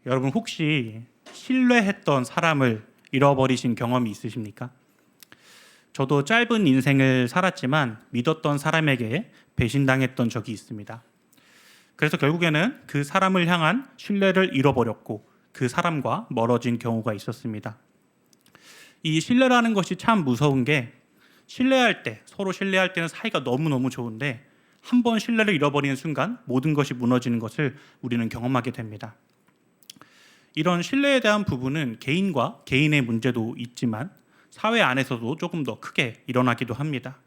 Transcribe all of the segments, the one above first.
여러분 혹시 신뢰했던 사람을 잃어버리신 경험이 있으십니까? 저도 짧은 인생을 살았지만 믿었던 사람에게 배신당했던 적이 있습니다. 그래서 결국에는 그 사람을 향한 신뢰를 잃어버렸고 그 사람과 멀어진 경우가 있었습니다. 이 신뢰라는 것이 참 무서운 게 신뢰할 때, 서로 신뢰할 때는 사이가 너무너무 좋은데 한 번 신뢰를 잃어버리는 순간 모든 것이 무너지는 것을 우리는 경험하게 됩니다. 이런 신뢰에 대한 부분은 개인과 개인의 문제도 있지만 사회 안에서도 조금 더 크게 일어나기도 합니다.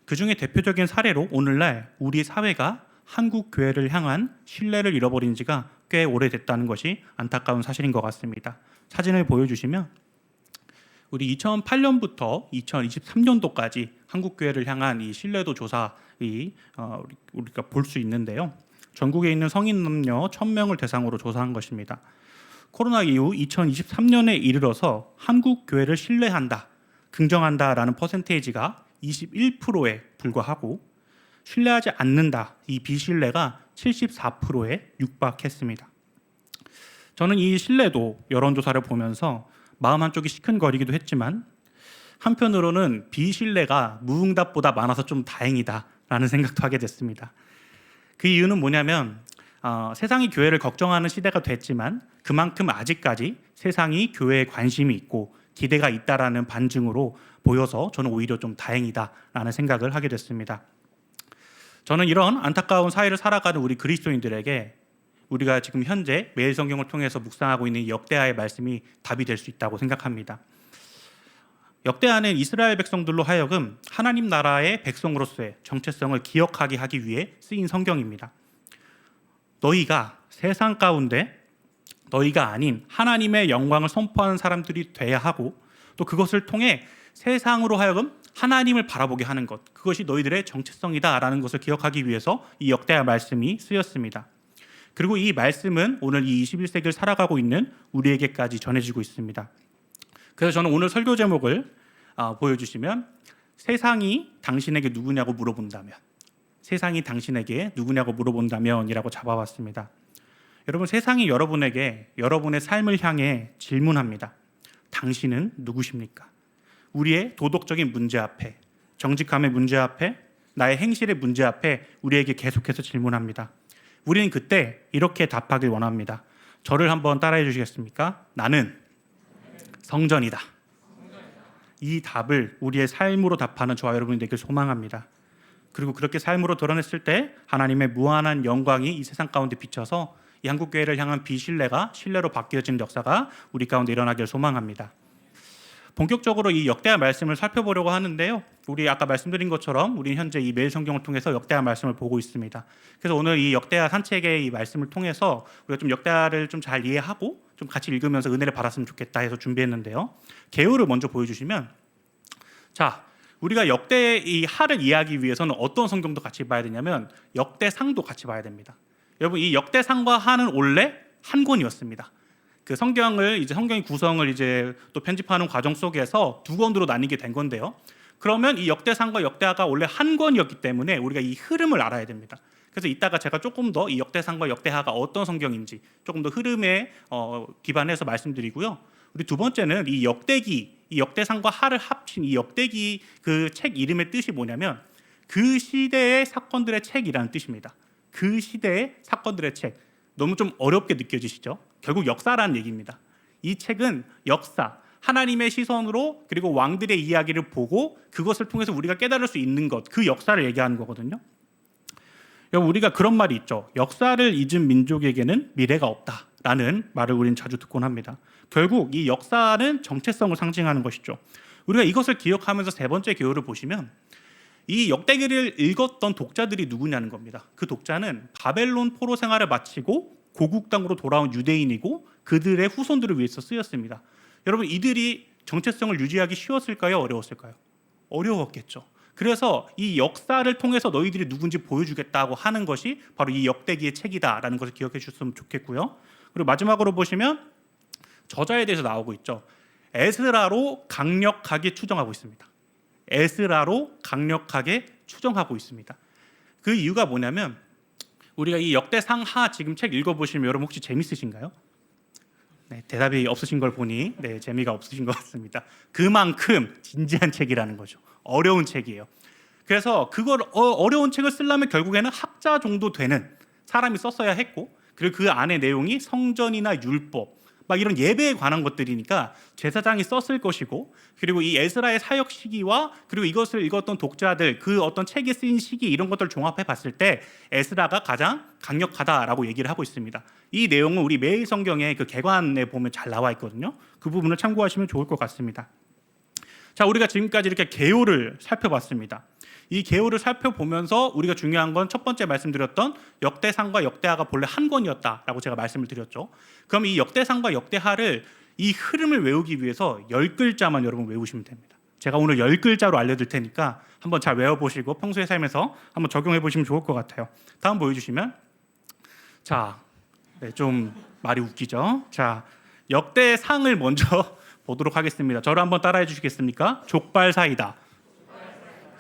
그 중에 대표적인 사례로 오늘날 우리 사회가 한국 교회를 향한 신뢰를 잃어버린 지가 꽤 오래됐다는 것이 안타까운 사실인 것 같습니다. 사진을 보여주시면 우리 2008년부터 2023년도까지 한국 교회를 향한 이 신뢰도 조사의 우리가 볼 수 있는데요. 전국에 있는 성인 남녀 1000명을 대상으로 조사한 것입니다. 코로나 이후 2023년에 이르러서 한국 교회를 신뢰한다, 긍정한다라는 퍼센테이지가 21%에 불과하고 신뢰하지 않는다, 이 비신뢰가 74%에 육박했습니다. 저는 이 신뢰도 여론조사를 보면서 마음 한쪽이 시큰거리기도 했지만 한편으로는 비신뢰가 무응답보다 많아서 좀 다행이다라는 생각도 하게 됐습니다. 그 이유는 뭐냐면 세상이 교회를 걱정하는 시대가 됐지만 그만큼 아직까지 세상이 교회에 관심이 있고 기대가 있다라는 반증으로 보여서 저는 오히려 좀 다행이다라는 생각을 하게 됐습니다. 저는 이런 안타까운 사회를 살아가는 우리 그리스도인들에게 우리가 지금 현재 매일 성경을 통해서 묵상하고 있는 역대하의 말씀이 답이 될 수 있다고 생각합니다. 역대하는 이스라엘 백성들로 하여금 하나님 나라의 백성으로서의 정체성을 기억하게 하기 위해 쓰인 성경입니다. 너희가 세상 가운데 너희가 아닌 하나님의 영광을 선포하는 사람들이 돼야 하고 또 그것을 통해 세상으로 하여금 하나님을 바라보게 하는 것, 그것이 너희들의 정체성이다라는 것을 기억하기 위해서 이 역대하 말씀이 쓰였습니다. 그리고 이 말씀은 오늘 이 21세기를 살아가고 있는 우리에게까지 전해지고 있습니다. 그래서 저는 오늘 설교 제목을 보여주시면 세상이 당신에게 누구냐고 물어본다면, 세상이 당신에게 누구냐고 물어본다면이라고 잡아봤습니다. 여러분, 세상이 여러분에게 여러분의 삶을 향해 질문합니다. 당신은 누구십니까? 우리의 도덕적인 문제 앞에, 정직함의 문제 앞에, 나의 행실의 문제 앞에 우리에게 계속해서 질문합니다. 우리는 그때 이렇게 답하길 원합니다. 저를 한번 따라해 주시겠습니까? 나는 성전이다. 이 답을 우리의 삶으로 답하는 저와 여러분이 되길 소망합니다. 그리고 그렇게 삶으로 드러냈을 때 하나님의 무한한 영광이 이 세상 가운데 비쳐서 이 한국교회를 향한 비신뢰가 신뢰로 바뀌어지는 역사가 우리 가운데 일어나길 소망합니다. 본격적으로 이 역대하 말씀을 살펴보려고 하는데요. 우리 아까 말씀드린 것처럼 우리는 현재 이 매일 성경을 통해서 역대하 말씀을 보고 있습니다. 그래서 오늘 이 역대하 산책의 이 말씀을 통해서 우리가 좀 역대하를 좀 잘 이해하고 좀 같이 읽으면서 은혜를 받았으면 좋겠다 해서 준비했는데요. 개요를 먼저 보여주시면, 자, 우리가 역대의 이 하를 이해하기 위해서는 어떤 성경도 같이 봐야 되냐면 역대상도 같이 봐야 됩니다. 여러분, 이 역대상과 하는 원래 한 권이었습니다. 그 성경을 이제 성경의 구성을 이제 또 편집하는 과정 속에서 두 권으로 나뉘게 된 건데요. 그러면 이 역대상과 역대하가 원래 한 권이었기 때문에 우리가 이 흐름을 알아야 됩니다. 그래서 이따가 제가 조금 더 이 역대상과 역대하가 어떤 성경인지 조금 더 흐름에 기반해서 말씀드리고요. 우리 두 번째는 이 역대기, 이 역대상과 하를 합친 이 역대기 그 책 이름의 뜻이 뭐냐면 그 시대의 사건들의 책이라는 뜻입니다. 그 시대의 사건들의 책. 너무 좀 어렵게 느껴지시죠? 결국 역사라는 얘기입니다. 이 책은 역사, 하나님의 시선으로 그리고 왕들의 이야기를 보고 그것을 통해서 우리가 깨달을 수 있는 것, 그 역사를 얘기하는 거거든요. 우리가 그런 말이 있죠. 역사를 잊은 민족에게는 미래가 없다라는 말을 우리는 자주 듣곤 합니다. 결국 이 역사는 정체성을 상징하는 것이죠. 우리가 이것을 기억하면서 세 번째 교훈을 보시면 이 역대기를 읽었던 독자들이 누구냐는 겁니다. 그 독자는 바벨론 포로 생활을 마치고 고국 땅으로 돌아온 유대인이고 그들의 후손들을 위해서 쓰였습니다. 여러분, 이들이 정체성을 유지하기 쉬웠을까요? 어려웠을까요? 어려웠겠죠. 그래서 이 역사를 통해서 너희들이 누군지 보여주겠다고 하는 것이 바로 이 역대기의 책이다라는 것을 기억해 주셨으면 좋겠고요. 그리고 마지막으로 보시면 저자에 대해서 나오고 있죠. 에스라로 강력하게 추정하고 있습니다. 에스라로 강력하게 추정하고 있습니다. 그 이유가 뭐냐면 우리가 이 역대상하 지금 책 읽어보시면 여러분 혹시 재밌으신가요? 네, 대답이 없으신 걸 보니 재미가 없으신 것 같습니다. 그만큼 진지한 책이라는 거죠. 어려운 책이에요. 그래서 그걸 어려운 책을 쓰려면 결국에는 학자 정도 되는 사람이 썼어야 했고, 그리고 그 안에 내용이 성전이나 율법 막 이런 예배에 관한 것들이니까 제사장이 썼을 것이고, 그리고 이 에스라의 사역 시기와 그리고 이것을 읽었던 독자들 그 어떤 책이 쓰인 시기 이런 것들을 종합해 봤을 때 에스라가 가장 강력하다라고 얘기를 하고 있습니다. 이 내용은 우리 매일 성경의 그 개관에 보면 잘 나와 있거든요. 그 부분을 참고하시면 좋을 것 같습니다. 자, 우리가 지금까지 이렇게 계율을 살펴봤습니다. 이 계율을 살펴보면서 우리가 중요한 건 첫 번째 말씀드렸던 역대상과 역대하가 본래 한 권이었다라고 제가 말씀을 드렸죠. 그럼 이 역대상과 역대하를 이 흐름을 외우기 위해서 10글자만 여러분 외우시면 됩니다. 제가 오늘 10글자로 알려드릴 테니까 한번 잘 외워보시고 평소의 삶에서 한번 적용해보시면 좋을 것 같아요. 다음 보여주시면, 자, 좀 말이 웃기죠. 자, 역대상을 먼저 보도록 하겠습니다. 저를 한번 따라해 주시겠습니까? 족발 사이다.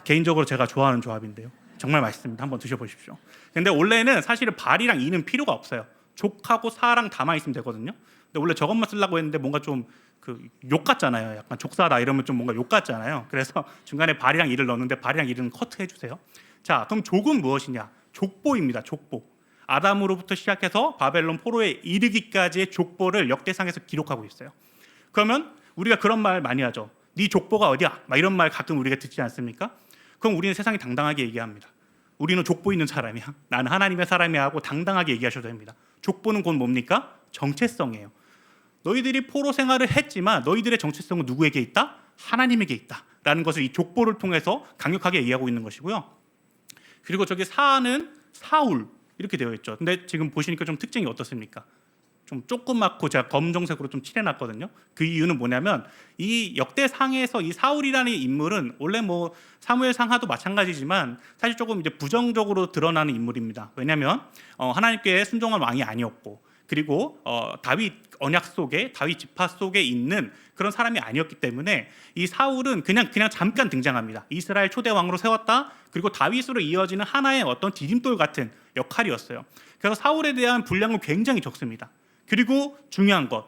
개인적으로 제가 좋아하는 조합인데요. 정말 맛있습니다. 한번 드셔보십시오. 근데 원래는 사실은 발이랑 이는 필요가 없어요. 족하고 사랑 담아 있으면 되거든요. 근데 원래 저것만 쓰려고 했는데 뭔가 좀 욕 같잖아요. 약간 족사다 이러면 좀 뭔가 욕 같잖아요. 그래서 중간에 발이랑 이를 넣었는데 발이랑 이는 커트해 주세요. 자, 그럼 족은 무엇이냐? 족보입니다. 족보. 아담으로부터 시작해서 바벨론 포로에 이르기까지의 족보를 역대상에서 기록하고 있어요. 그러면 우리가 그런 말 많이 하죠. 네 족보가 어디야? 막 이런 말 가끔 우리가 듣지 않습니까? 그럼 우리는 세상에 당당하게 얘기합니다. 우리는 족보 있는 사람이야. 나는 하나님의 사람이야 하고 당당하게 얘기하셔도 됩니다. 족보는 곧 뭡니까? 정체성이에요. 너희들이 포로 생활을 했지만 너희들의 정체성은 누구에게 있다? 하나님에게 있다 라는 것을 이 족보를 통해서 강력하게 얘기하고 있는 것이고요. 그리고 저기 사는 사울 이렇게 되어 있죠. 근데 지금 보시니까 좀 특징이 어떻습니까? 좀 조그맣고 제가 검정색으로 좀 칠해놨거든요. 그 이유는 뭐냐면 이 역대상에서 이 사울이라는 인물은 원래 뭐 사무엘상하도 마찬가지지만 사실 조금 이제 부정적으로 드러나는 인물입니다. 왜냐하면 하나님께 순종한 왕이 아니었고, 그리고 다윗 언약 속에 다윗 지파 속에 있는 그런 사람이 아니었기 때문에 이 사울은 그냥 잠깐 등장합니다. 이스라엘 초대 왕으로 세웠다. 그리고 다윗으로 이어지는 하나의 어떤 디딤돌 같은 역할이었어요. 그래서 사울에 대한 분량은 굉장히 적습니다. 그리고 중요한 것,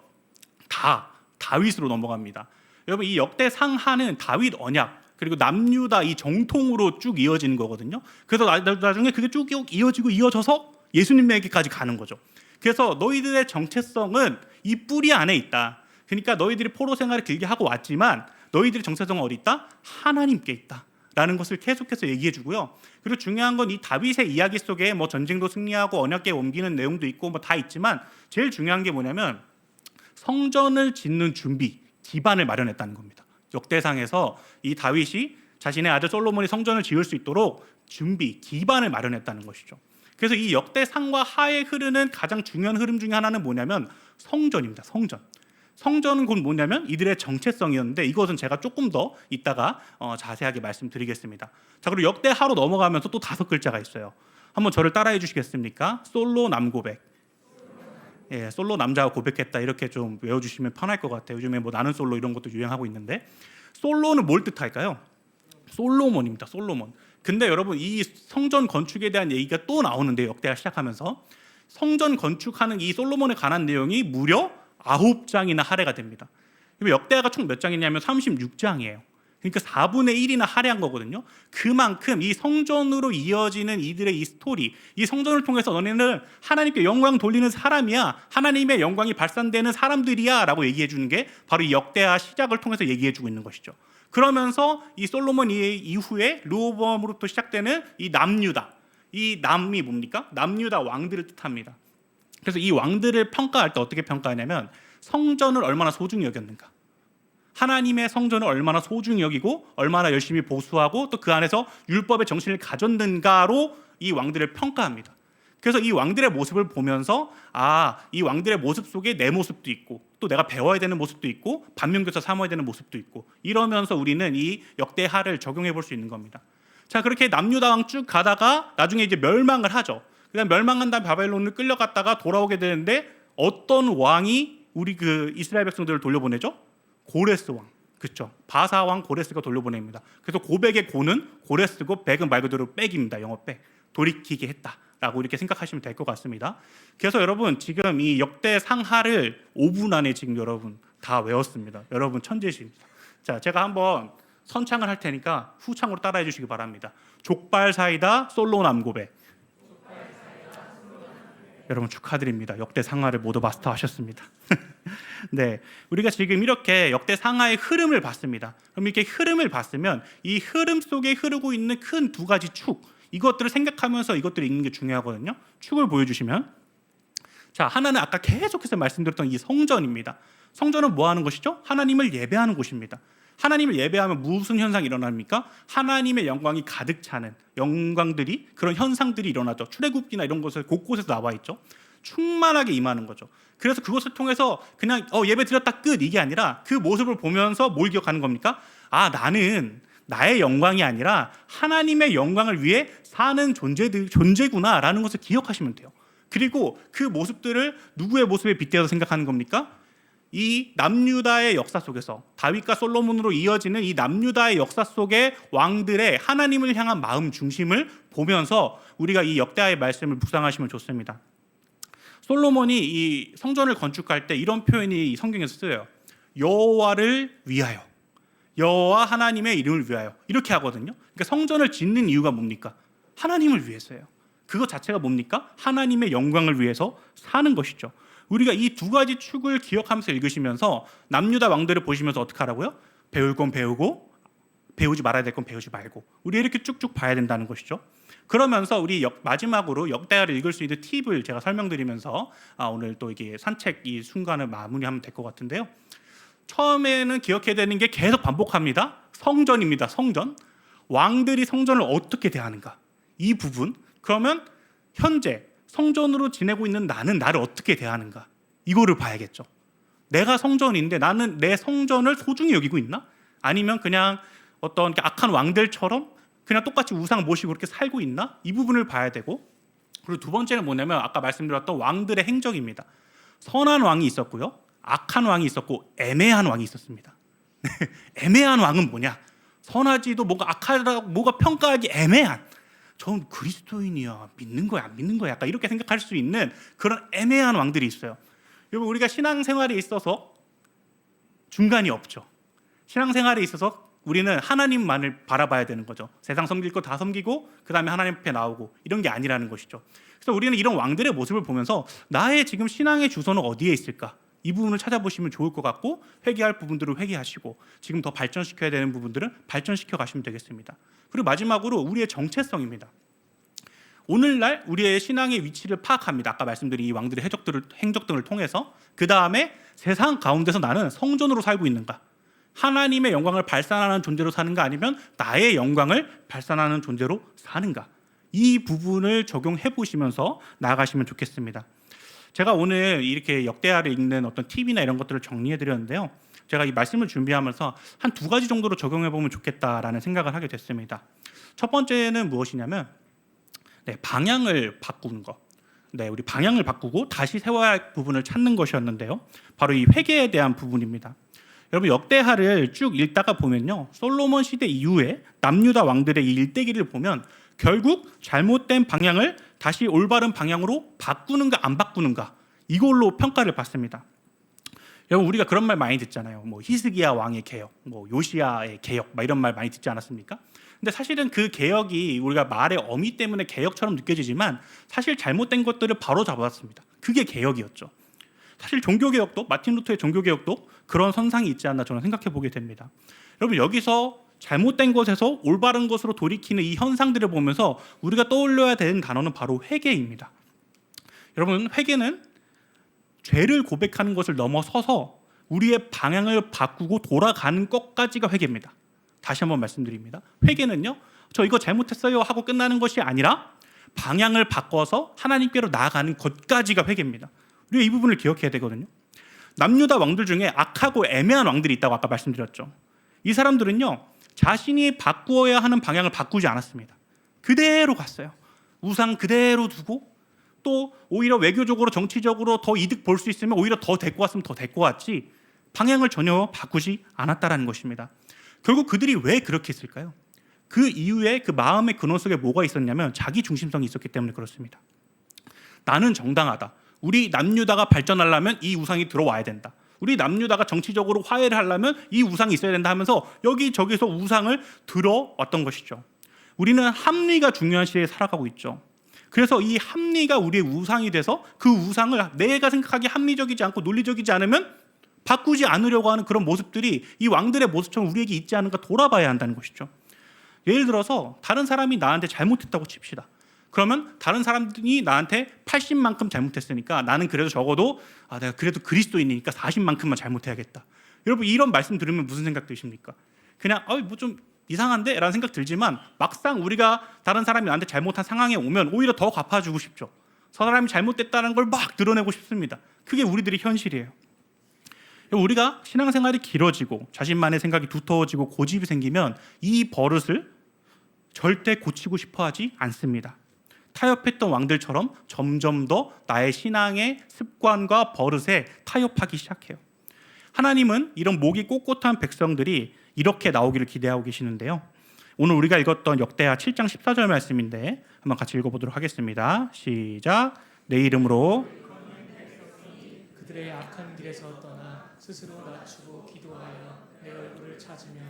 다 다윗으로 넘어갑니다. 여러분, 이 역대상하는 다윗 언약 그리고 남유다 이 정통으로 쭉 이어지는 거거든요. 그래서 나중에 그게 쭉 이어지고 이어져서 예수님에게까지 가는 거죠. 그래서 너희들의 정체성은 이 뿌리 안에 있다. 그러니까 너희들이 포로 생활을 길게 하고 왔지만 너희들의 정체성은 어디 있다? 하나님께 있다 라는 것을 계속해서 얘기해 주고요. 그리고 중요한 건 이 다윗의 이야기 속에 뭐 전쟁도 승리하고 언약궤 옮기는 내용도 있고 뭐 다 있지만 제일 중요한 게 뭐냐면 성전을 짓는 준비, 기반을 마련했다는 겁니다. 역대상에서 이 다윗이 자신의 아들 솔로몬이 성전을 지을 수 있도록 준비, 기반을 마련했다는 것이죠. 그래서 이 역대상과 하에 흐르는 가장 중요한 흐름 중에 하나는 뭐냐면 성전입니다. 성전은 곧 뭐냐면 이들의 정체성이었는데 이것은 제가 조금 더 이따가 자세하게 말씀드리겠습니다. 자, 그리고 역대하로 넘어가면서 또 5글자가 있어요. 한번 저를 따라해 주시겠습니까? 솔로 남고백. 예, 솔로 남자가 고백했다 이렇게 좀 외워주시면 편할 것 같아요. 요즘에 뭐 나는 솔로 이런 것도 유행하고 있는데 솔로는 뭘 뜻할까요? 솔로몬입니다. 솔로몬. 근데 여러분 이 성전 건축에 대한 얘기가 또 나오는데요. 역대하 시작하면서 성전 건축하는 이 솔로몬에 관한 내용이 무려 9장이나 할애가 됩니다. 역대하가 총 몇 장이냐면 36장이에요. 그러니까 4분의 1이나 할애한 거거든요. 그만큼 이 성전으로 이어지는 이들의 이 스토리, 이 성전을 통해서 너네는 하나님께 영광 돌리는 사람이야, 하나님의 영광이 발산되는 사람들이야 라고 얘기해 주는 게 바로 이 역대하 시작을 통해서 얘기해 주고 있는 것이죠. 그러면서 이 솔로몬 이후에 르호보암으로부터 시작되는 이 남유다, 이 남이 뭡니까? 남유다 왕들을 뜻합니다. 그래서 이 왕들을 평가할 때 어떻게 평가하냐면 성전을 얼마나 소중히 여겼는가, 하나님의 성전을 얼마나 소중히 여기고 얼마나 열심히 보수하고 또 그 안에서 율법의 정신을 가졌는가로 이 왕들을 평가합니다. 그래서 이 왕들의 모습을 보면서 이 왕들의 모습 속에 내 모습도 있고 또 내가 배워야 되는 모습도 있고 반면교사 삼아야 되는 모습도 있고 이러면서 우리는 이 역대하를 적용해 볼 수 있는 겁니다. 자, 그렇게 남유다 왕 쭉 가다가 나중에 이제 멸망을 하죠. 그다음 멸망한 다음 바벨론을 끌려갔다가 돌아오게 되는데 어떤 왕이 우리 그 이스라엘 백성들을 돌려보내죠? 고레스 왕, 그렇죠? 바사 왕 고레스가 돌려보냅니다. 그래서 고백의 고는 고레스고 백은 말 그대로 백입니다. 영어 백. 돌이키게 했다 라고 이렇게 생각하시면 될 것 같습니다. 그래서 여러분 지금 이 역대 상하를 5분 안에 지금 여러분 다 외웠습니다. 여러분 천재십니다. 자, 제가 한번 선창을 할 테니까 후창으로 따라해 주시기 바랍니다. 족발 사이다 솔로 남고백. 여러분 축하드립니다. 역대 상하를 모두 마스터하셨습니다. 네, 우리가 지금 이렇게 역대 상하의 흐름을 봤습니다. 그럼 이렇게 흐름을 봤으면 이 흐름 속에 흐르고 있는 큰 두 가지 축, 이것들을 생각하면서 이것들을 읽는 게 중요하거든요. 축을 보여주시면, 자, 하나는 아까 계속해서 말씀드렸던 이 성전입니다. 성전은 뭐 하는 것이죠? 하나님을 예배하는 곳입니다. 하나님을 예배하면 무슨 현상이 일어납니까? 하나님의 영광이 가득 차는 영광들이, 그런 현상들이 일어나죠. 출애굽기나 이런 것에 곳곳에서 나와 있죠. 충만하게 임하는 거죠. 그래서 그것을 통해서 그냥 예배 드렸다 끝, 이게 아니라 그 모습을 보면서 뭘 기억하는 겁니까? 아, 나는 나의 영광이 아니라 하나님의 영광을 위해 사는 존재구나라는 것을 기억하시면 돼요. 그리고 그 모습들을 누구의 모습에 빗대어서 생각하는 겁니까? 이 남유다의 역사 속에서 다윗과 솔로몬으로 이어지는 이 남유다의 역사 속의 왕들의 하나님을 향한 마음 중심을 보면서 우리가 이 역대하의 말씀을 묵상하시면 좋습니다. 솔로몬이 이 성전을 건축할 때 이런 표현이 이 성경에서 쓰여요. 여호와를 위하여, 여호와 하나님의 이름을 위하여, 이렇게 하거든요. 그러니까 성전을 짓는 이유가 뭡니까? 하나님을 위해서예요. 그것 자체가 뭡니까? 하나님의 영광을 위해서 사는 것이죠. 우리가 이 두 가지 축을 기억하면서 읽으시면서 남유다 왕들을 보시면서 어떻게 하라고요? 배울 건 배우고 배우지 말아야 될 건 배우지 말고, 우리 이렇게 쭉쭉 봐야 된다는 것이죠. 그러면서 우리 마지막으로 역대하를 읽을 수 있는 팁을 제가 설명드리면서 오늘 또 이게 산책 이 순간을 마무리하면 될 것 같은데요. 처음에는 기억해야 되는 게 계속 반복합니다. 성전입니다. 성전. 왕들이 성전을 어떻게 대하는가, 이 부분. 그러면 현재 성전으로 지내고 있는 나는 나를 어떻게 대하는가, 이거를 봐야겠죠. 내가 성전인데 나는 내 성전을 소중히 여기고 있나? 아니면 그냥 어떤 악한 왕들처럼 그냥 똑같이 우상 모시고 그렇게 살고 있나? 이 부분을 봐야 되고, 그리고 두 번째는 뭐냐면 아까 말씀드렸던 왕들의 행적입니다. 선한 왕이 있었고요, 악한 왕이 있었고, 애매한 왕이 있었습니다. 애매한 왕은 뭐냐? 선하지도 뭐가 악하다고 뭐가 평가하기 애매한, 전 그리스도인이야, 믿는 거야 안 믿는 거야, 약간 이렇게 생각할 수 있는 그런 애매한 왕들이 있어요. 여러분, 우리가 신앙생활에 있어서 중간이 없죠. 신앙생활에 있어서 우리는 하나님만을 바라봐야 되는 거죠. 세상 섬길 거 다 섬기고 그 다음에 하나님 앞에 나오고, 이런 게 아니라는 것이죠. 그래서 우리는 이런 왕들의 모습을 보면서 나의 지금 신앙의 주소는 어디에 있을까, 이 부분을 찾아보시면 좋을 것 같고, 회개할 부분들을 회개하시고 지금 더 발전시켜야 되는 부분들은 발전시켜 가시면 되겠습니다. 그리고 마지막으로 우리의 정체성입니다. 오늘날 우리의 신앙의 위치를 파악합니다. 아까 말씀드린 이 왕들의 행적 등을 통해서. 그 다음에 세상 가운데서 나는 성전으로 살고 있는가, 하나님의 영광을 발산하는 존재로 사는가, 아니면 나의 영광을 발산하는 존재로 사는가, 이 부분을 적용해 보시면서 나아가시면 좋겠습니다. 제가 오늘 이렇게 역대하를 읽는 어떤 팁이나 이런 것들을 정리해 드렸는데요. 제가 이 말씀을 준비하면서 한 두 가지 정도로 적용해 보면 좋겠다라는 생각을 하게 됐습니다. 첫 번째는 무엇이냐면 방향을 바꾸는 것. 우리 방향을 바꾸고 다시 세워야 할 부분을 찾는 것이었는데요. 바로 이 회개에 대한 부분입니다. 여러분, 역대하를 쭉 읽다가 보면요, 솔로몬 시대 이후에 남유다 왕들의 이 일대기를 보면 결국 잘못된 방향을 다시 올바른 방향으로 바꾸는가 안 바꾸는가, 이걸로 평가를 받습니다. 여러분, 우리가 그런 말 많이 듣잖아요. 뭐 히스기야 왕의 개혁, 뭐 요시야의 개혁, 막 이런 말 많이 듣지 않았습니까? 근데 사실은 그 개혁이 우리가 말의 어미 때문에 개혁처럼 느껴지지만 사실 잘못된 것들을 바로 잡았습니다. 그게 개혁이었죠. 사실 종교개혁도, 마틴 루터의 종교개혁도 그런 선상이 있지 않나 저는 생각해 보게 됩니다. 여러분, 여기서 잘못된 것에서 올바른 것으로 돌이키는 이 현상들을 보면서 우리가 떠올려야 되는 단어는 바로 회개입니다. 여러분, 회개는 죄를 고백하는 것을 넘어서서 우리의 방향을 바꾸고 돌아가는 것까지가 회개입니다. 다시 한번 말씀드립니다. 회개는요, 저 이거 잘못했어요 하고 끝나는 것이 아니라 방향을 바꿔서 하나님께로 나아가는 것까지가 회개입니다. 우리가 이 부분을 기억해야 되거든요. 남유다 왕들 중에 악하고 애매한 왕들이 있다고 아까 말씀드렸죠. 이 사람들은요, 자신이 바꾸어야 하는 방향을 바꾸지 않았습니다. 그대로 갔어요. 우상 그대로 두고, 또 오히려 외교적으로 정치적으로 더 이득 볼 수 있으면 오히려 더 데리고 왔으면 더 데리고 왔지, 방향을 전혀 바꾸지 않았다라는 것입니다. 결국 그들이 왜 그렇게 했을까요? 그 이후에 그 마음의 근원 속에 뭐가 있었냐면 자기 중심성이 있었기 때문에 그렇습니다. 나는 정당하다. 우리 남유다가 발전하려면 이 우상이 들어와야 된다. 우리 남유다가 정치적으로 화해를 하려면 이 우상이 있어야 된다 하면서 여기저기서 우상을 들어왔던 것이죠. 우리는 합리가 중요한 시대에 살아가고 있죠. 그래서 이 합리가 우리의 우상이 돼서 그 우상을 내가 생각하기에 합리적이지 않고 논리적이지 않으면 바꾸지 않으려고 하는 그런 모습들이 이 왕들의 모습처럼 우리에게 있지 않은가 돌아봐야 한다는 것이죠. 예를 들어서 다른 사람이 나한테 잘못했다고 칩시다. 그러면 다른 사람들이 나한테 80만큼 잘못했으니까 나는 그래도 적어도 내가 그래도 그리스도인이니까 40만큼만 잘못해야겠다. 여러분 이런 말씀 들으면 무슨 생각 드십니까? 그냥 뭐 좀 이상한데? 라는 생각 들지만 막상 우리가 다른 사람이 나한테 잘못한 상황에 오면 오히려 더 갚아주고 싶죠. 저 사람이 잘못됐다는 걸 막 드러내고 싶습니다. 그게 우리들의 현실이에요. 우리가 신앙생활이 길어지고 자신만의 생각이 두터워지고 고집이 생기면 이 버릇을 절대 고치고 싶어 하지 않습니다. 타협했던 왕들처럼 점점 더 나의 신앙의 습관과 버릇에 타협하기 시작해요. 하나님은 이런 목이 꼿꼿한 백성들이 이렇게 나오기를 기대하고 계시는데요. 오늘 우리가 읽었던 역대하 7장 14절 말씀인데 한번 같이 읽어보도록 하겠습니다. 시작. 내 이름으로 그들의 악한 길에서 떠나 스스로 낮추고 기도하여 내 얼굴을 찾으면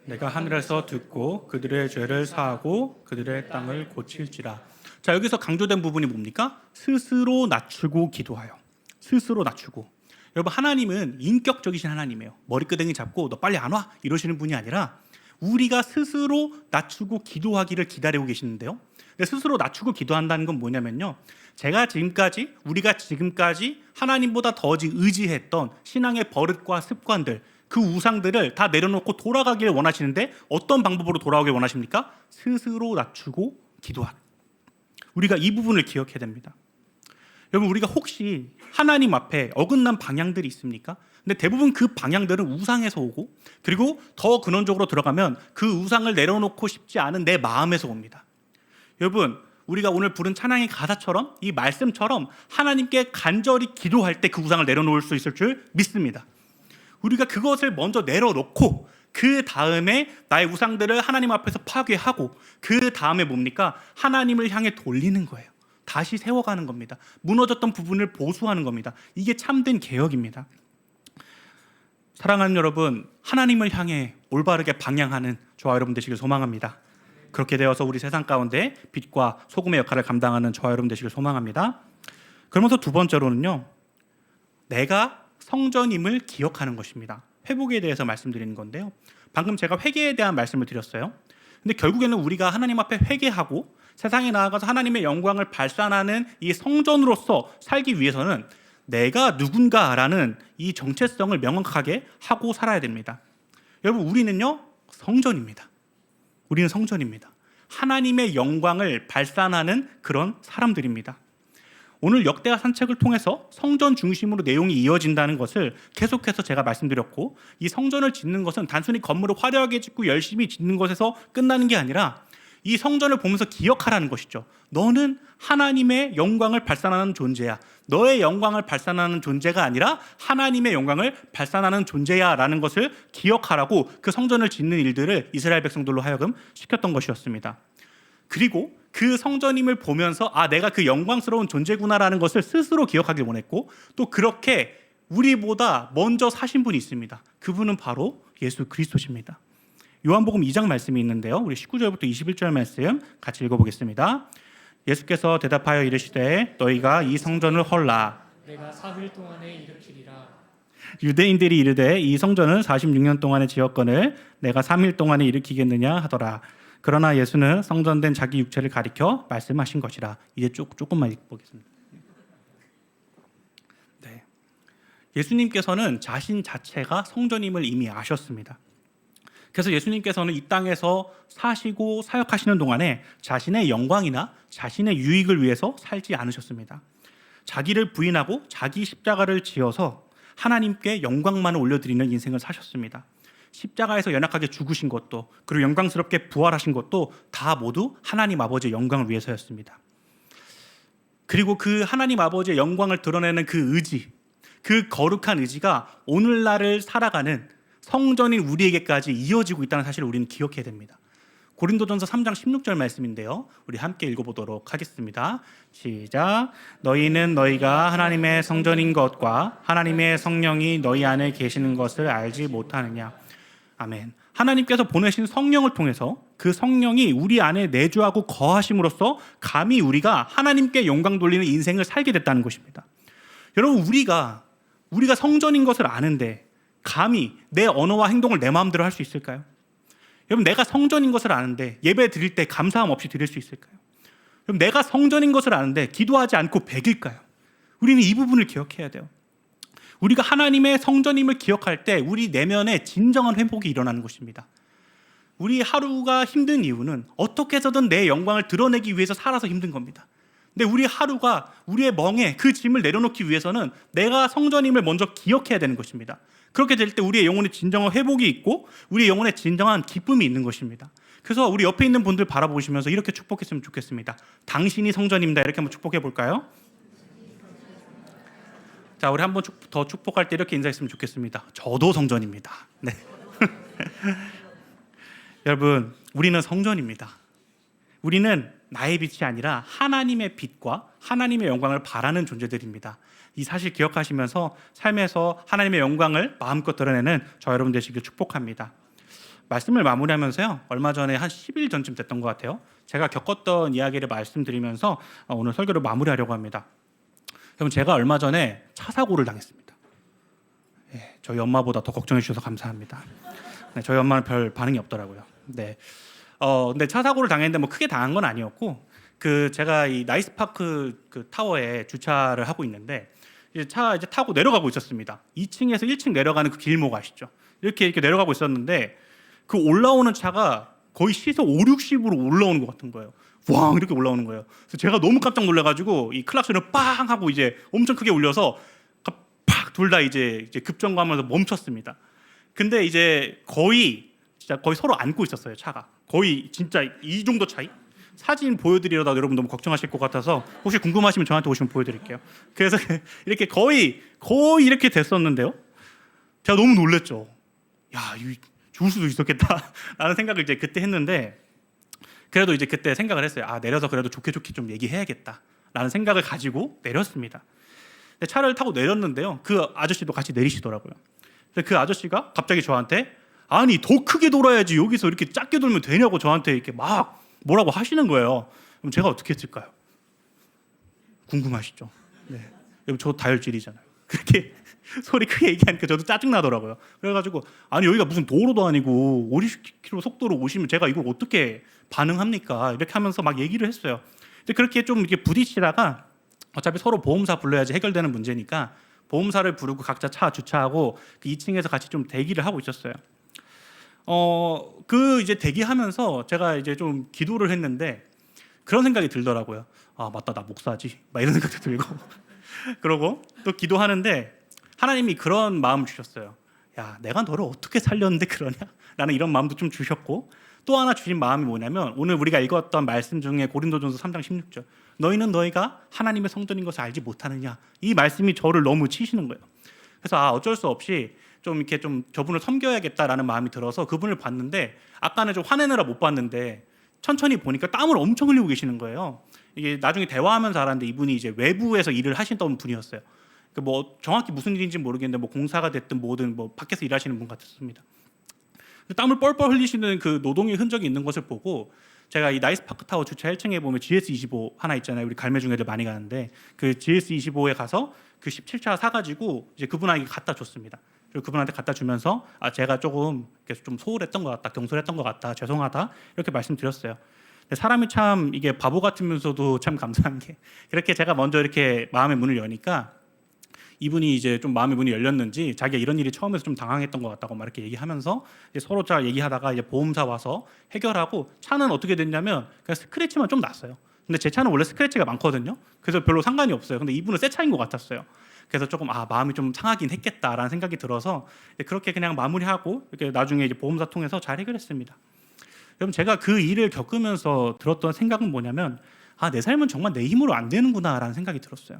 내가 하늘에서 듣고 그들의 죄를 사하고 그들의 땅을 고칠지라. 자, 여기서 강조된 부분이 뭡니까? 스스로 낮추고 기도하여. 스스로 낮추고. 여러분 하나님은 인격적이신 하나님이에요. 머리끄댕이 잡고 너 빨리 안 와? 이러시는 분이 아니라 우리가 스스로 낮추고 기도하기를 기다리고 계시는데요. 근데 스스로 낮추고 기도한다는 건 뭐냐면요. 우리가 지금까지 하나님보다 더 의지했던 신앙의 버릇과 습관들, 그 우상들을 다 내려놓고 돌아가기를 원하시는데 어떤 방법으로 돌아오길 원하십니까? 스스로 낮추고 기도하기. 우리가 이 부분을 기억해야 됩니다. 여러분 우리가 혹시 하나님 앞에 어긋난 방향들이 있습니까? 근데 대부분 그 방향들은 우상에서 오고 그리고 더 근원적으로 들어가면 그 우상을 내려놓고 싶지 않은 내 마음에서 옵니다. 여러분 우리가 오늘 부른 찬양의 가사처럼 이 말씀처럼 하나님께 간절히 기도할 때 그 우상을 내려놓을 수 있을 줄 믿습니다. 우리가 그것을 먼저 내려놓고 그 다음에 나의 우상들을 하나님 앞에서 파괴하고 그 다음에 뭡니까? 하나님을 향해 돌리는 거예요. 다시 세워가는 겁니다. 무너졌던 부분을 보수하는 겁니다. 이게 참된 개혁입니다. 사랑하는 여러분, 하나님을 향해 올바르게 방향하는 저와 여러분 되시길 소망합니다. 그렇게 되어서 우리 세상 가운데 빛과 소금의 역할을 감당하는 저와 여러분 되시길 소망합니다. 그러면서 두 번째로는요, 내가 성전임을 기억하는 것입니다. 회복에 대해서 말씀드리는 건데요. 방금 제가 회개에 대한 말씀을 드렸어요. 근데 결국에는 우리가 하나님 앞에 회개하고 세상에 나아가서 하나님의 영광을 발산하는 이 성전으로서 살기 위해서는 내가 누군가라는 이 정체성을 명확하게 하고 살아야 됩니다. 여러분 우리는요 성전입니다. 우리는 성전입니다. 하나님의 영광을 발산하는 그런 사람들입니다. 오늘 역대하 산책을 통해서 성전 중심으로 내용이 이어진다는 것을 계속해서 제가 말씀드렸고 이 성전을 짓는 것은 단순히 건물을 화려하게 짓고 열심히 짓는 것에서 끝나는 게 아니라 이 성전을 보면서 기억하라는 것이죠. 너는 하나님의 영광을 발산하는 존재야. 너의 영광을 발산하는 존재가 아니라 하나님의 영광을 발산하는 존재야 라는 것을 기억하라고 그 성전을 짓는 일들을 이스라엘 백성들로 하여금 시켰던 것이었습니다. 그리고 그 성전임을 보면서 내가 그 영광스러운 존재구나라는 것을 스스로 기억하길 원했고 또 그렇게 우리보다 먼저 사신 분이 있습니다. 그분은 바로 예수 그리스도십니다. 요한복음 2장 말씀이 있는데요. 우리 19절부터 21절 말씀 같이 읽어보겠습니다. 예수께서 대답하여 이르시되 너희가 이 성전을 헐라. 내가 4일 동안에 일으키리라. 유대인들이 이르되 이 성전을 46년 동안에 지었거늘 내가 3일 동안에 일으키겠느냐 하더라. 그러나 예수는 성전된 자기 육체를 가리켜 말씀하신 것이라. 이제 조금만 읽어보겠습니다. 네. 예수님께서는 자신 자체가 성전임을 이미 아셨습니다. 그래서 예수님께서는 이 땅에서 사시고 사역하시는 동안에 자신의 영광이나 자신의 유익을 위해서 살지 않으셨습니다. 자기를 부인하고 자기 십자가를 지어서 하나님께 영광만을 올려드리는 인생을 사셨습니다. 십자가에서 연약하게 죽으신 것도 그리고 영광스럽게 부활하신 것도 다 모두 하나님 아버지의 영광을 위해서였습니다. 그리고 그 하나님 아버지의 영광을 드러내는 그 의지, 그 거룩한 의지가 오늘날을 살아가는 성전인 우리에게까지 이어지고 있다는 사실을 우리는 기억해야 됩니다. 고린도전서 3장 16절 말씀인데요. 우리 함께 읽어보도록 하겠습니다. 시작. 너희는 너희가 하나님의 성전인 것과 하나님의 성령이 너희 안에 계시는 것을 알지 못하느냐. 아멘. 하나님께서 보내신 성령을 통해서 그 성령이 우리 안에 내주하고 거하심으로써 감히 우리가 하나님께 영광 돌리는 인생을 살게 됐다는 것입니다. 여러분, 우리가 성전인 것을 아는데 감히 내 언어와 행동을 내 마음대로 할 수 있을까요? 여러분, 내가 성전인 것을 아는데 예배 드릴 때 감사함 없이 드릴 수 있을까요? 여러분, 내가 성전인 것을 아는데 기도하지 않고 배길까요? 우리는 이 부분을 기억해야 돼요. 우리가 하나님의 성전임을 기억할 때 우리 내면에 진정한 회복이 일어나는 것입니다. 우리 하루가 힘든 이유는 어떻게 해서든 내 영광을 드러내기 위해서 살아서 힘든 겁니다. 근데 우리 하루가 우리의 멍에 그 짐을 내려놓기 위해서는 내가 성전임을 먼저 기억해야 되는 것입니다. 그렇게 될 때 우리의 영혼에 진정한 회복이 있고 우리의 영혼에 진정한 기쁨이 있는 것입니다. 그래서 우리 옆에 있는 분들 바라보시면서 이렇게 축복했으면 좋겠습니다. 당신이 성전입니다. 이렇게 한번 축복해 볼까요? 자, 우리 한번 더 축복할 때 이렇게 인사했으면 좋겠습니다. 저도 성전입니다. 네. 여러분, 우리는 성전입니다. 우리는 나의 빛이 아니라 하나님의 빛과 하나님의 영광을 바라는 존재들입니다. 이 사실 기억하시면서 삶에서 하나님의 영광을 마음껏 드러내는 저 여러분 되시길 축복합니다. 말씀을 마무리하면서요, 얼마 전에 한 10일 전쯤 됐던 것 같아요. 제가 겪었던 이야기를 말씀드리면서 오늘 설교를 마무리하려고 합니다. 여러분, 제가 얼마 전에 차 사고를 당했습니다. 저희 엄마보다 더 걱정해 주셔서 감사합니다. 네, 저희 엄마는 별 반응이 없더라고요. 네. 근데 차 사고를 당했는데 뭐 크게 당한 건 아니었고, 제가 이 나이스파크 타워에 주차를 하고 있는데 이제 타고 내려가고 있었습니다. 2층에서 1층 내려가는 그 길목 아시죠? 이렇게 내려가고 있었는데 그 올라오는 차가 거의 시속 5, 60으로 올라오는 것 같은 거예요. 왕 이렇게 올라오는 거예요. 그래서 제가 너무 깜짝 놀라가지고 이 클락션을 빵 하고 이제 엄청 크게 울려서 팍 둘 다 이제 급정거하면서 멈췄습니다. 근데 이제 거의 서로 안고 있었어요. 차가 거의 진짜 이 정도 차이. 사진 보여드리려다 여러분 너무 걱정하실 것 같아서 혹시 궁금하시면 저한테 오시면 보여드릴게요. 그래서 이렇게 거의 이렇게 됐었는데요. 제가 너무 놀랬죠. 야, 이거 죽을 수도 있었겠다라는 생각을 이제 그때 했는데, 그래도 이제 그때 생각을 했어요. 내려서 그래도 좋게 좀 얘기해야겠다라는 생각을 가지고 내렸습니다. 근데 차를 타고 내렸는데요. 그 아저씨도 같이 내리시더라고요. 근데 그 아저씨가 갑자기 저한테 아니 더 크게 돌아야지 여기서 이렇게 작게 돌면 되냐고 저한테 이렇게 막 뭐라고 하시는 거예요. 그럼 제가 어떻게 했을까요? 궁금하시죠? 네. 여러분, 저 다혈질이잖아요. 그렇게 소리 크게 얘기하니까 저도 짜증나더라고요. 그래가지고 아니 여기가 무슨 도로도 아니고 50km 속도로 오시면 제가 이걸 어떻게 반응합니까? 이렇게 하면서 막 얘기를 했어요. 근데 그렇게 좀 이렇게 부딪히다가 어차피 서로 보험사 불러야지 해결되는 문제니까 보험사를 부르고 각자 차 주차하고 그 2층에서 같이 좀 대기를 하고 있었어요. 이제 대기하면서 제가 이제 좀 기도를 했는데 그런 생각이 들더라고요. 맞다, 나 목사지. 막 이런 생각도 들고. 그러고 또 기도하는데 하나님이 그런 마음을 주셨어요. 야, 내가 너를 어떻게 살렸는데 그러냐? 라는 이런 마음도 좀 주셨고, 또 하나 주신 마음이 뭐냐면 오늘 우리가 읽었던 말씀 중에 고린도전서 3장 16절. 너희는 너희가 하나님의 성전인 것을 알지 못하느냐? 이 말씀이 저를 너무 치시는 거예요. 그래서 어쩔 수 없이 좀 이렇게 좀 저분을 섬겨야겠다라는 마음이 들어서 그분을 봤는데, 아까는 좀 화내느라 못 봤는데 천천히 보니까 땀을 엄청 흘리고 계시는 거예요. 이게 나중에 대화하면서 알았는데 이분이 이제 외부에서 일을 하시던 분이었어요. 뭐 정확히 무슨 일인지 모르겠는데 뭐 공사가 됐든 뭐든 뭐 밖에서 일하시는 분 같았습니다. 땀을 뻘뻘 흘리시는 그 노동의 흔적이 있는 것을 보고 제가 이 나이스파크 타워 주차 1층에 보면 GS25 하나 있잖아요. 우리 갈매중 애들 많이 가는데 그 GS25에 가서 그 17차 사가지고 이제 그분에게 갖다 줬습니다. 그리고 그분한테 갖다 주면서 제가 조금 좀 소홀했던 것 같다, 경솔했던 것 같다, 죄송하다 이렇게 말씀드렸어요. 근데 사람이 참 이게 바보 같으면서도 참 감사한 게 그렇게 제가 먼저 이렇게 마음의 문을 여니까 이분이 이제 좀 마음의 문이 열렸는지 자기가 이런 일이 처음에서 좀 당황했던 것 같다고 막 이렇게 얘기하면서 이제 서로 잘 얘기하다가 이제 보험사 와서 해결하고 차는 어떻게 됐냐면 그냥 스크래치만 좀 났어요. 근데 제 차는 원래 스크래치가 많거든요. 그래서 별로 상관이 없어요. 근데 이분은 새 차인 것 같았어요. 그래서 조금 마음이 좀 상하긴 했겠다라는 생각이 들어서 그렇게 그냥 마무리하고 이렇게 나중에 이제 보험사 통해서 잘 해결했습니다. 여러분, 제가 그 일을 겪으면서 들었던 생각은 뭐냐면 내 삶은 정말 내 힘으로 안 되는구나라는 생각이 들었어요.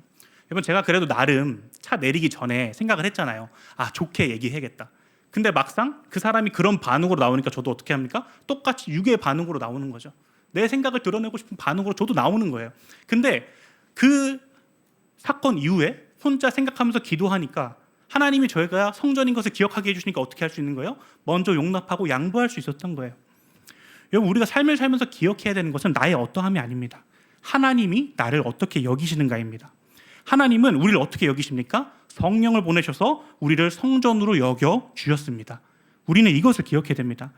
여러분, 제가 그래도 나름 차 내리기 전에 생각을 했잖아요. 좋게 얘기해야겠다. 근데 막상 그 사람이 그런 반응으로 나오니까 저도 어떻게 합니까? 똑같이 유괴 반응으로 나오는 거죠. 내 생각을 드러내고 싶은 반응으로 저도 나오는 거예요. 근데 그 사건 이후에 혼자 생각하면서 기도하니까 하나님이 저희가 성전인 것을 기억하게 해주시니까 어떻게 할 수 있는 거예요? 먼저 용납하고 양보할 수 있었던 거예요. 여러분, 우리가 삶을 살면서 기억해야 되는 것은 나의 어떠함이 아닙니다. 하나님이 나를 어떻게 여기시는가입니다. 하나님은 우리를 어떻게 여기십니까? 성령을 보내셔서 우리를 성전으로 여겨 주셨습니다. 우리는 이것을 기억해야 됩니다.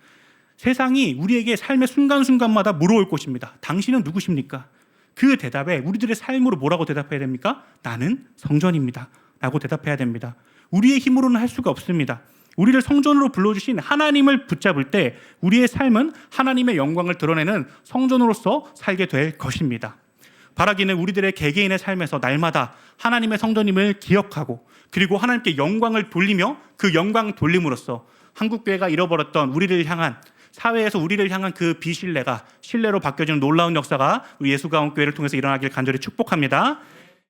세상이 우리에게 삶의 순간순간마다 물어올 것입니다. 당신은 누구십니까? 그 대답에 우리들의 삶으로 뭐라고 대답해야 됩니까? 나는 성전입니다 라고 대답해야 됩니다. 우리의 힘으로는 할 수가 없습니다. 우리를 성전으로 불러주신 하나님을 붙잡을 때 우리의 삶은 하나님의 영광을 드러내는 성전으로서 살게 될 것입니다. 바라기는 우리들의 개개인의 삶에서 날마다 하나님의 성전임을 기억하고 그리고 하나님께 영광을 돌리며 그 영광 돌림으로써 한국교회가 잃어버렸던 우리를 향한 사회에서 우리를 향한 그 비신뢰가 신뢰로 바뀌어지는 놀라운 역사가 우리 예수가온교회를 통해서 일어나길 간절히 축복합니다.